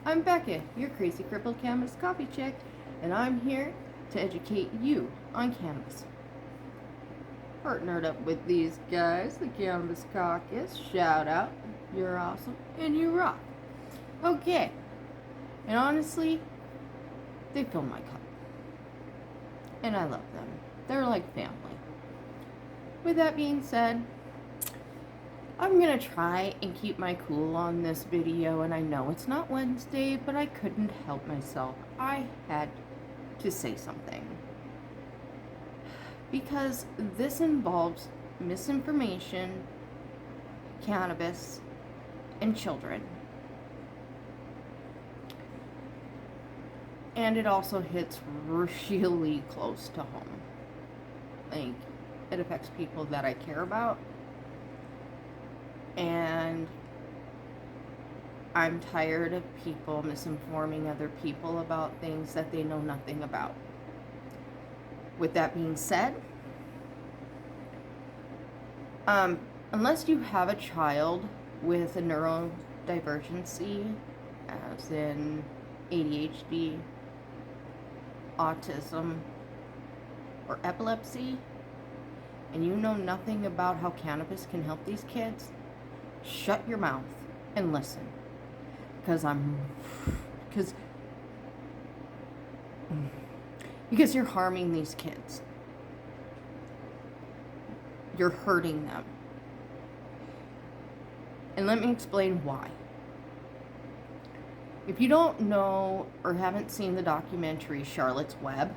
I'm Becca, your crazy crippled cannabis coffee chick, and I'm here to educate you on cannabis. Partnered up with these guys, the Cannabis Caucus. Shout out, you're awesome and you rock. Okay, and honestly, they fill my cup, and I love them. They're like family. With that being said, I'm gonna try and keep my cool on this video, and I know it's not Wednesday, but I couldn't help myself. I had to say something. Because this involves misinformation, cannabis, and children. And it also hits really close to home. Like, it affects people that I care about. And I'm tired of people misinforming other people about things that they know nothing about. With that being said, unless you have a child with a neurodivergency, as in ADHD, autism, or epilepsy, and you know nothing about how cannabis can help these kids, shut your mouth and listen. Because you're harming these kids. You're hurting them. And let me explain why. If you don't know or haven't seen the documentary Charlotte's Web,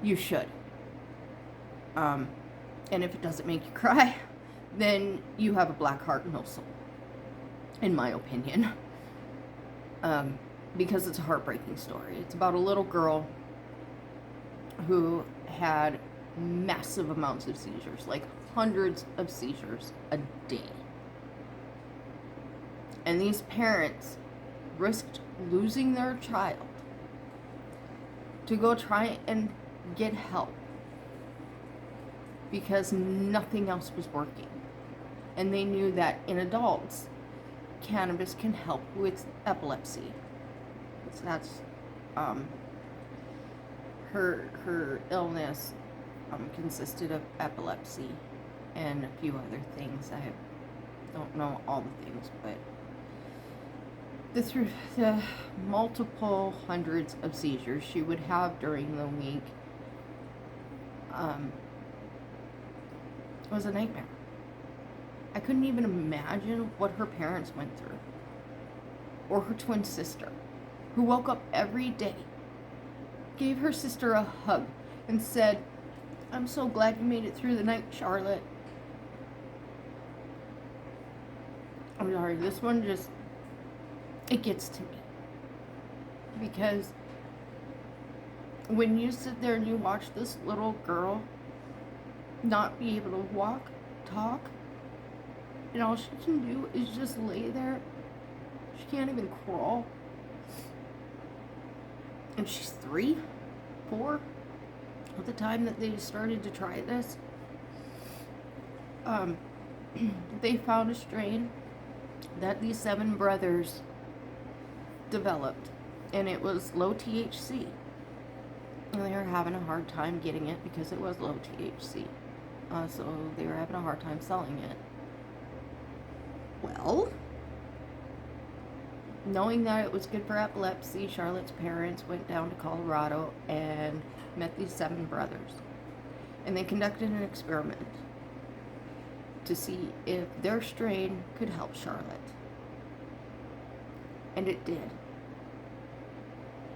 you should. And if it doesn't make you cry, then you have a black heart and no soul, in my opinion. Because it's a heartbreaking story. It's about a little girl who had massive amounts of seizures, like hundreds of seizures a day. And these parents risked losing their child to go try and get help because nothing else was working. And they knew that in adults, cannabis can help with epilepsy. So that's her illness consisted of epilepsy and a few other things. I don't know all the things, but through the multiple hundreds of seizures she would have during the week was a nightmare. I couldn't even imagine what her parents went through, or her twin sister, who woke up every day, gave her sister a hug, and said, "I'm so glad you made it through the night, Charlotte." I'm sorry, this one just, it gets to me. Because when you sit there and you watch this little girl not be able to walk, talk, and all she can do is just lay there. She can't even crawl. And she's 3, 4 at the time that they started to try this. They found a strain that these 7 brothers developed, and it was low THC. And they were having a hard time getting it because it was low THC. So they were having a hard time selling it. Well, knowing that it was good for epilepsy, Charlotte's parents went down to Colorado and met these 7 brothers. And they conducted an experiment to see if their strain could help Charlotte. And it did.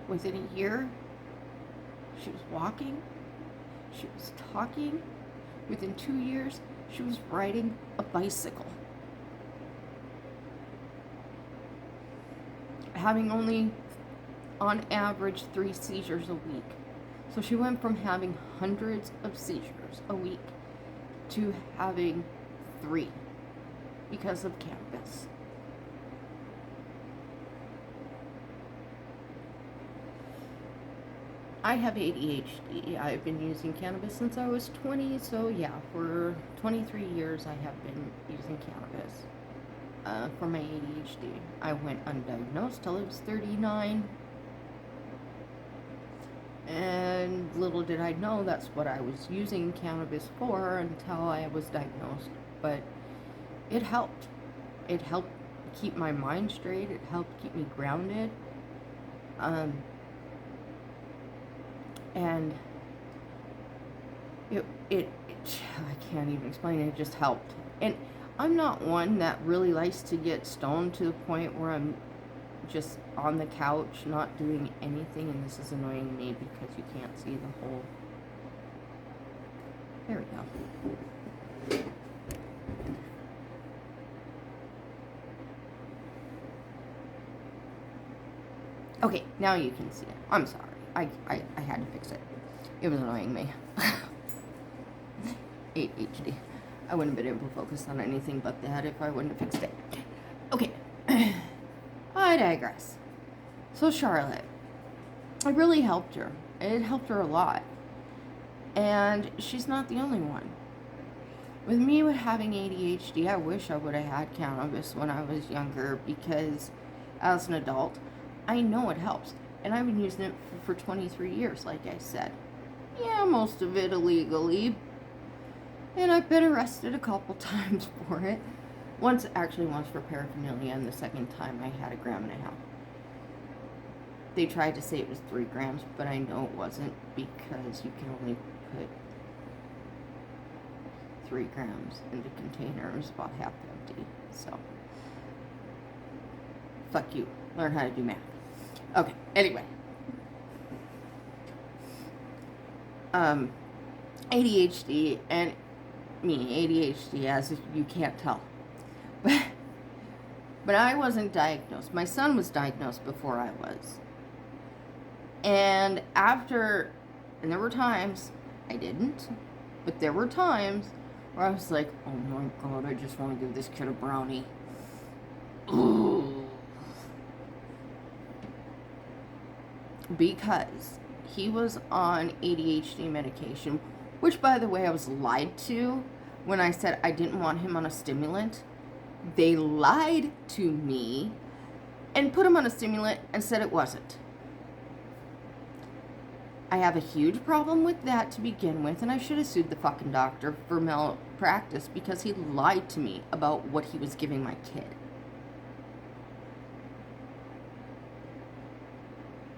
Within a year, she was walking, she was talking. Within 2 years, she was riding a bicycle. Having only, on average, 3 seizures a week. So she went from having hundreds of seizures a week to having 3 because of cannabis. I have ADHD. I've been using cannabis since I was 20, so yeah, for 23 years I have been using cannabis. for my ADHD. I went undiagnosed till I was 39. And little did I know that's what I was using cannabis for until I was diagnosed. But it helped. It helped keep my mind straight. It helped keep me grounded. And it I can't even explain it. It just helped. And I'm not one that really likes to get stoned to the point where I'm just on the couch not doing anything, and this is annoying me because you can't see the whole. There we go. Okay, now you can see it. I'm sorry. I had to fix it. It was annoying me. ADHD. I wouldn't have been able to focus on anything but that if I wouldn't have fixed it. Okay. I digress. So Charlotte, I really helped her. It helped her a lot. And she's not the only one. With me with having ADHD, I wish I would have had cannabis when I was younger, because as an adult, I know it helps. And I've been using it for 23 years, like I said. Yeah, most of it illegally. And I've been arrested a couple times for it. Once for paraphernalia, and the second time I had 1.5 grams. They tried to say it was 3 grams, but I know it wasn't, because you can only put 3 grams in the container. It was about half empty, so. Fuck you. Learn how to do math. Okay, anyway. ADHD, and ADHD, as if you can't tell. But I wasn't diagnosed. My son was diagnosed before I was. And there were times, I didn't, but there were times where I was like, oh my God, I just want to give this kid a brownie. Ooh. Because he was on ADHD medication, which, by the way, I was lied to when I said I didn't want him on a stimulant. They lied to me and put him on a stimulant and said it wasn't. I have a huge problem with that to begin with, and I should have sued the fucking doctor for malpractice, because he lied to me about what he was giving my kid.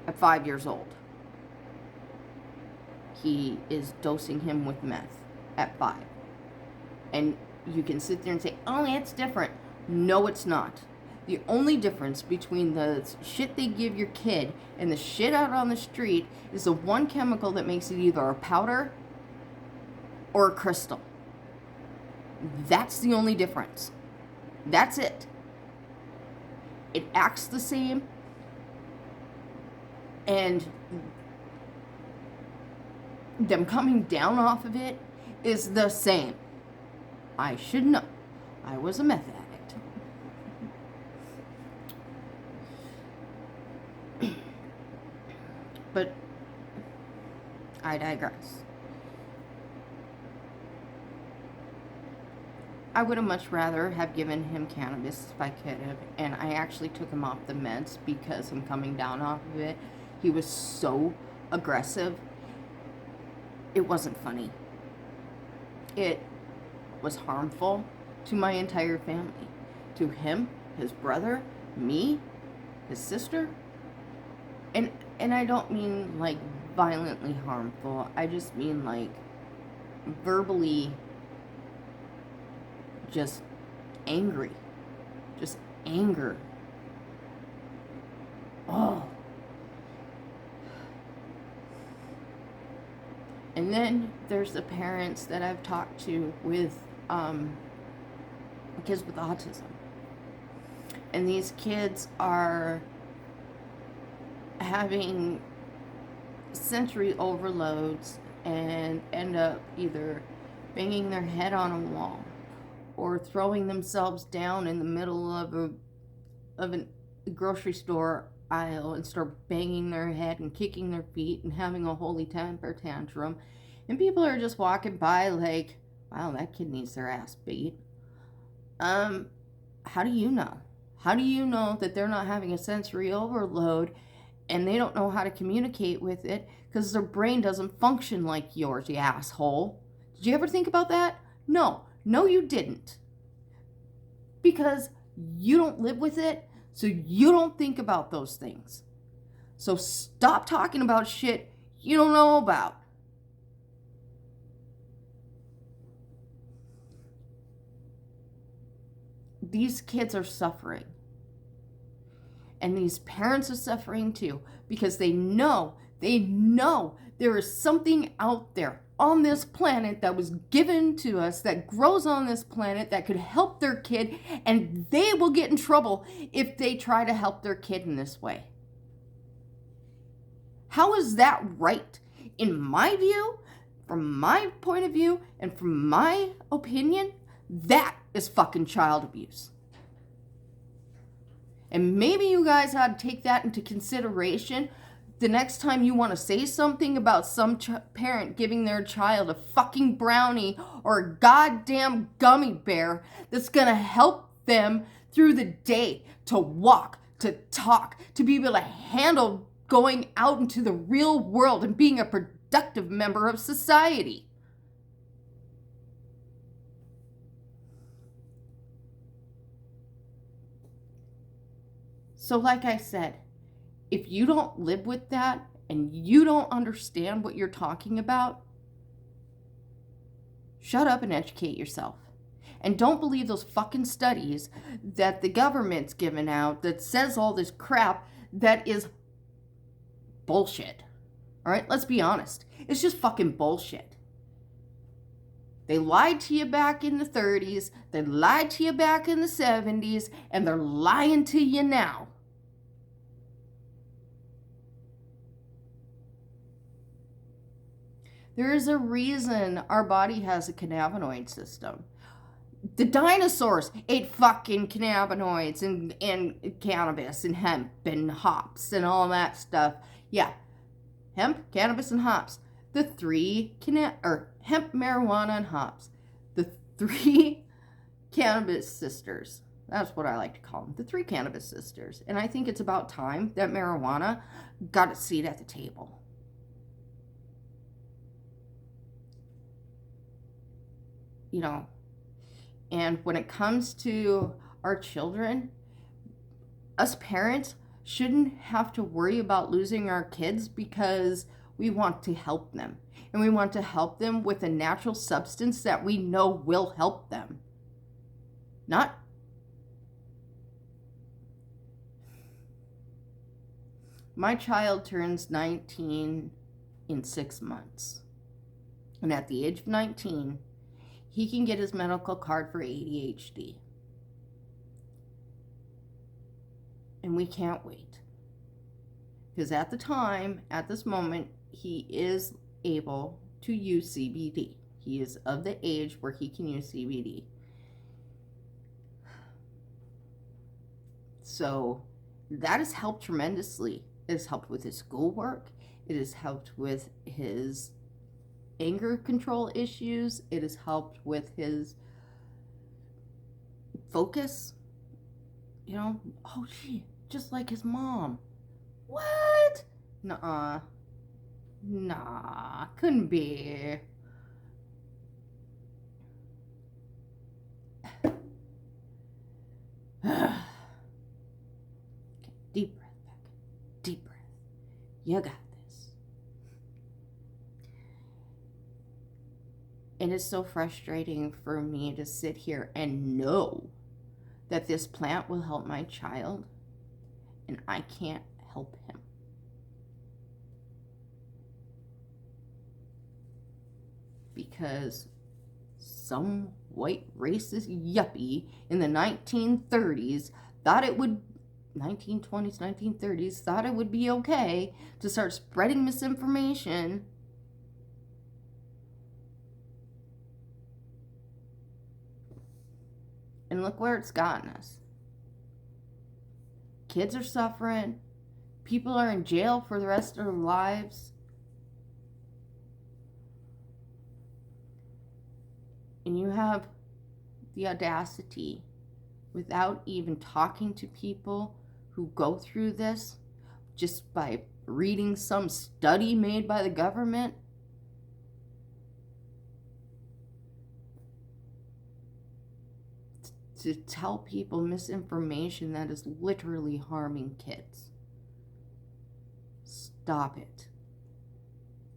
At 5 years old. He is dosing him with meth at 5. And you can sit there and say, oh, it's different. No, it's not. The only difference between the shit they give your kid and the shit out on the street is the one chemical that makes it either a powder or a crystal. That's the only difference. That's it. It acts the same, and them coming down off of it is the same. I should know. I was a meth addict. But I digress. I would have much rather have given him cannabis if I could have, and I actually took him off the meds because him coming down off of it, he was so aggressive. It wasn't funny. It was harmful to my entire family. To him, his brother, me, his sister. And I don't mean like violently harmful. I just mean like verbally just angry. Just anger. Oh. And then there's the parents that I've talked to with kids with autism. And these kids are having sensory overloads and end up either banging their head on a wall or throwing themselves down in the middle of a grocery store aisle and start banging their head and kicking their feet and having a holy temper tantrum. And people are just walking by like, wow, that kid needs their ass beat. How do you know? How do you know that they're not having a sensory overload and they don't know how to communicate with it because their brain doesn't function like yours, you asshole? Did you ever think about that? No. No, you didn't. Because you don't live with it, so you don't think about those things. So stop talking about shit you don't know about. These kids are suffering. And these parents are suffering too because they know there is something out there on this planet that was given to us, that grows on this planet, that could help their kid, and they will get in trouble if they try to help their kid in this way. How is that right? In my view, from my point of view, and from my opinion, that is fucking child abuse. And maybe you guys ought to take that into consideration the next time you want to say something about some parent giving their child a fucking brownie or a goddamn gummy bear that's going to help them through the day, to walk, to talk, to be able to handle going out into the real world and being a productive member of society. So like I said, if you don't live with that and you don't understand what you're talking about, shut up and educate yourself. And don't believe those fucking studies that the government's given out that says all this crap that is bullshit. All right, let's be honest. It's just fucking bullshit. They lied to you back in the 30s, they lied to you back in the 70s, and they're lying to you now. There is a reason our body has a cannabinoid system. The dinosaurs ate fucking cannabinoids and cannabis and hemp and hops and all that stuff. Yeah, hemp, cannabis, and hops. The three hemp, marijuana, and hops. The three cannabis sisters. That's what I like to call them. The three cannabis sisters. And I think it's about time that marijuana got a seat at the table. You know, and when it comes to our children, us parents shouldn't have to worry about losing our kids because we want to help them. And we want to help them with a natural substance that we know will help them. Not. My child turns 19 in 6 months. And at the age of 19, he can get his medical card for ADHD. And we can't wait. Because at the time, at this moment, he is able to use CBD. He is of the age where he can use CBD. So that has helped tremendously. It has helped with his schoolwork. It has helped with his anger control issues. It has helped with his focus. You know, oh gee, just like his mom. What? Nuh-uh. Nah, couldn't be. Okay, deep breath, Becca. Deep breath. You got this. It is so frustrating for me to sit here and know that this plant will help my child, and I can't help him. Because some white racist yuppie in the 1930s thought it would, 1920s, 1930s, thought it would be okay to start spreading misinformation. And look where it's gotten us. Kids are suffering. People are in jail for the rest of their lives. And you have the audacity without even talking to people who go through this, just by reading some study made by the government. To tell people misinformation that is literally harming kids. Stop it.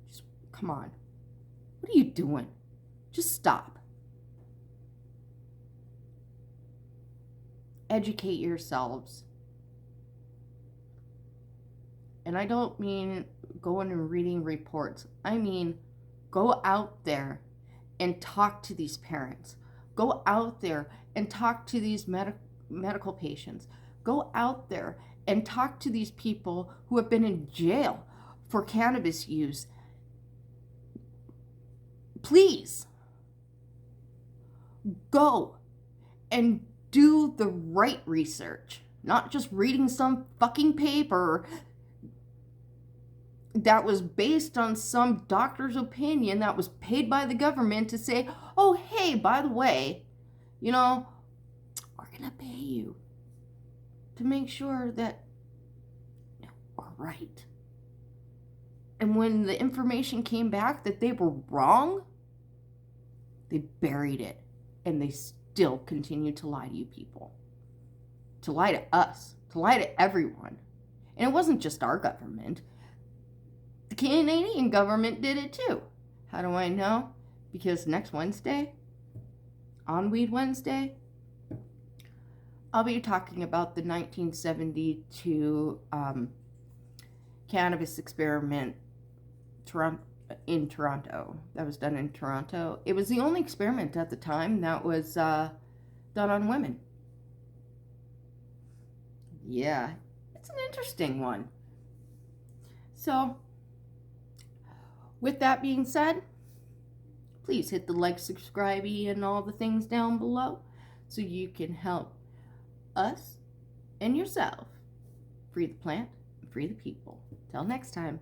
Just, come on. What are you doing? Just stop. Educate yourselves. And I don't mean going and reading reports. I mean, go out there and talk to these parents. Go out there and talk to these medical patients. Go out there and talk to these people who have been in jail for cannabis use. Please, go and do the right research, not just reading some fucking paper that was based on some doctor's opinion that was paid by the government to say, oh, hey, by the way, we're going to pay you to make sure that we're right. And when the information came back that they were wrong, they buried it. And they still continue to lie to you people. To lie to us. To lie to everyone. And it wasn't just our government. The Canadian government did it too. How do I know? Because next Wednesday, on Weed Wednesday, I'll be talking about the 1972 cannabis experiment in Toronto. That was done in Toronto. It was the only experiment at the time that was done on women. Yeah, it's an interesting one. So, with that being said, please hit the like, subscribe, and all the things down below so you can help us and yourself free the plant and free the people. Till next time.